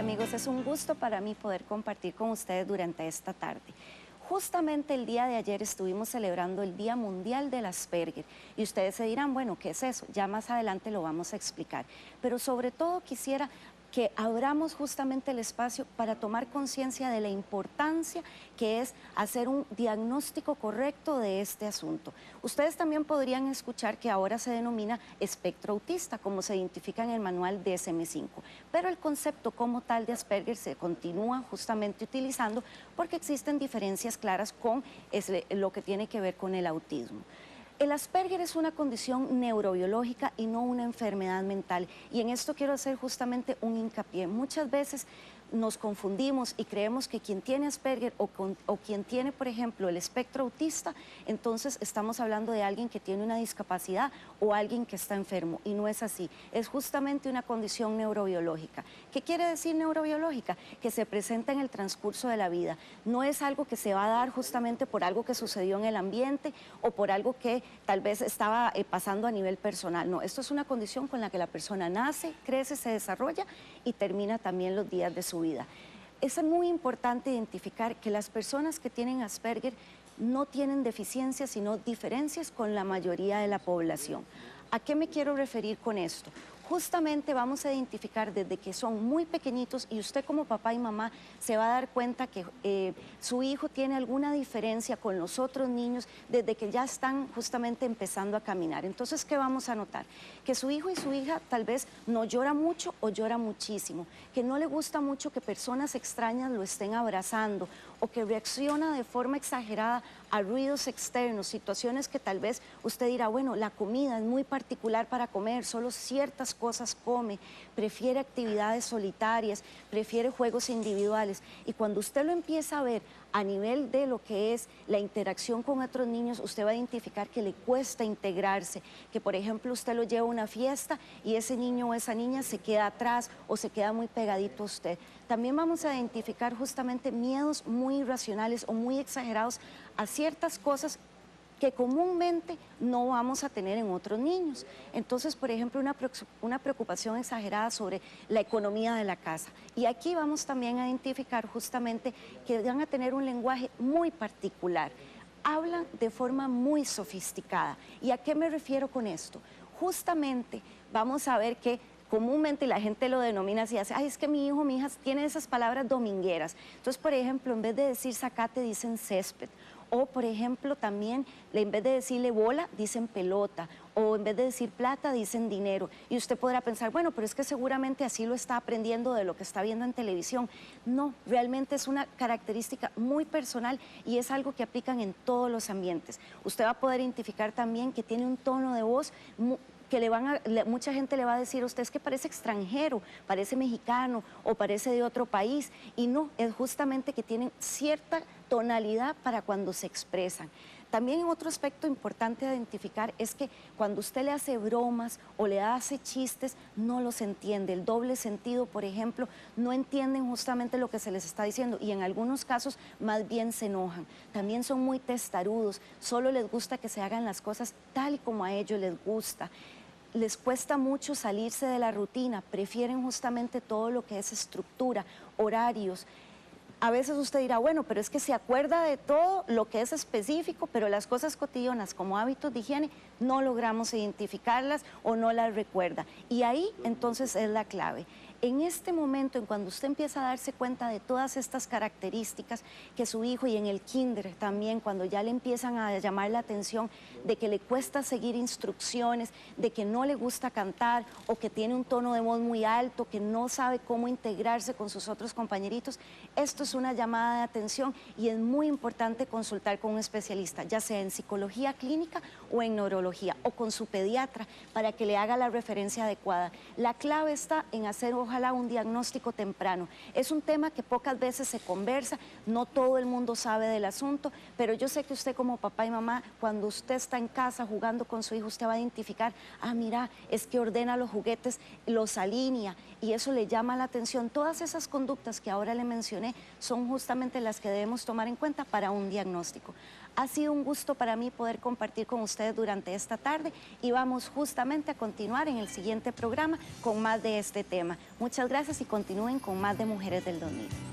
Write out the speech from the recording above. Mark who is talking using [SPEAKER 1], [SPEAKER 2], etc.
[SPEAKER 1] amigos, es un gusto para mí poder compartir con ustedes durante esta tarde. Justamente el día de ayer estuvimos celebrando el Día Mundial del Asperger y ustedes se dirán, bueno, ¿qué es eso? Ya más adelante lo vamos a explicar. Pero sobre todo quisiera que abramos justamente el espacio para tomar conciencia de la importancia que es hacer un diagnóstico correcto de este asunto. Ustedes también podrían escuchar que ahora se denomina espectro autista, como se identifica en el manual DSM-5, pero el concepto como tal de Asperger se continúa justamente utilizando porque existen diferencias claras con lo que tiene que ver con el autismo. El Asperger es una condición neurobiológica y no una enfermedad mental. Y en esto quiero hacer justamente un hincapié. Muchas veces nos confundimos y creemos que quien tiene Asperger o quien tiene, por ejemplo, el espectro autista, entonces estamos hablando de alguien que tiene una discapacidad o alguien que está enfermo. Y no es así. Es justamente una condición neurobiológica. ¿Qué quiere decir neurobiológica? Que se presenta en el transcurso de la vida. No es algo que se va a dar justamente por algo que sucedió en el ambiente o por algo que tal vez estaba pasando a nivel personal. No, esto es una condición con la que la persona nace, crece, se desarrolla y termina también los días de su vida. Es muy importante identificar que las personas que tienen Asperger no tienen deficiencias, sino diferencias con la mayoría de la población. ¿A qué me quiero referir con esto? Justamente vamos a identificar desde que son muy pequeñitos y usted como papá y mamá se va a dar cuenta que su hijo tiene alguna diferencia con los otros niños desde que ya están justamente empezando a caminar. Entonces, ¿qué vamos a notar? Que su hijo y su hija tal vez no llora mucho o llora muchísimo, que no le gusta mucho que personas extrañas lo estén abrazando o que reacciona de forma exagerada a ruidos externos, situaciones que tal vez usted dirá, bueno, la comida es muy particular para comer, solo ciertas cosas come, prefiere actividades solitarias, prefiere juegos individuales. Y cuando usted lo empieza a ver a nivel de lo que es la interacción con otros niños, usted va a identificar que le cuesta integrarse, que por ejemplo usted lo lleva a una fiesta y ese niño o esa niña se queda atrás o se queda muy pegadito a usted. También vamos a identificar justamente miedos muy irracionales o muy exagerados a ciertas cosas que comúnmente no vamos a tener en otros niños. Entonces, por ejemplo, una preocupación exagerada sobre la economía de la casa. Y aquí vamos también a identificar justamente que van a tener un lenguaje muy particular. Hablan de forma muy sofisticada. ¿Y a qué me refiero con esto? Justamente vamos a ver que comúnmente la gente lo denomina así, ay, es que mi hijo, mi hija tiene esas palabras domingueras. Entonces, por ejemplo, en vez de decir zacate, dicen césped. O, por ejemplo, también, en vez de decirle bola, dicen pelota. O en vez de decir plata, dicen dinero. Y usted podrá pensar, bueno, pero es que seguramente así lo está aprendiendo de lo que está viendo en televisión. No, realmente es una característica muy personal y es algo que aplican en todos los ambientes. Usted va a poder identificar también que tiene un tono de voz que mucha gente le va a decir a usted es que parece extranjero, parece mexicano o parece de otro país. Y no, es justamente que tienen cierta tonalidad para cuando se expresan. También otro aspecto importante de identificar es que cuando usted le hace bromas o le hace chistes, no los entiende. El doble sentido, por ejemplo, no entienden justamente lo que se les está diciendo y en algunos casos más bien se enojan. También son muy testarudos, solo les gusta que se hagan las cosas tal como a ellos les gusta. Les cuesta mucho salirse de la rutina, prefieren justamente todo lo que es estructura, horarios. A veces usted dirá, bueno, pero es que se acuerda de todo lo que es específico, pero las cosas cotidianas como hábitos de higiene no logramos identificarlas o no las recuerda. Y ahí entonces es la clave. En este momento, en cuando usted empieza a darse cuenta de todas estas características que su hijo y en el kinder también, cuando ya le empiezan a llamar la atención de que le cuesta seguir instrucciones, de que no le gusta cantar o que tiene un tono de voz muy alto, que no sabe cómo integrarse con sus otros compañeritos, esto es una llamada de atención y es muy importante consultar con un especialista, ya sea en psicología clínica o en neurología o con su pediatra para que le haga la referencia adecuada. La clave está en hacer ojalá un diagnóstico temprano. Es un tema que pocas veces se conversa, no todo el mundo sabe del asunto, pero yo sé que usted como papá y mamá, cuando usted está en casa jugando con su hijo, usted va a identificar, ah, mira, es que ordena los juguetes, los alinea y eso le llama la atención. Todas esas conductas que ahora le mencioné son justamente las que debemos tomar en cuenta para un diagnóstico. Ha sido un gusto para mí poder compartir con ustedes durante esta tarde y vamos justamente a continuar en el siguiente programa con más de este tema. Muchas gracias y continúen con más de Mujeres del 2000.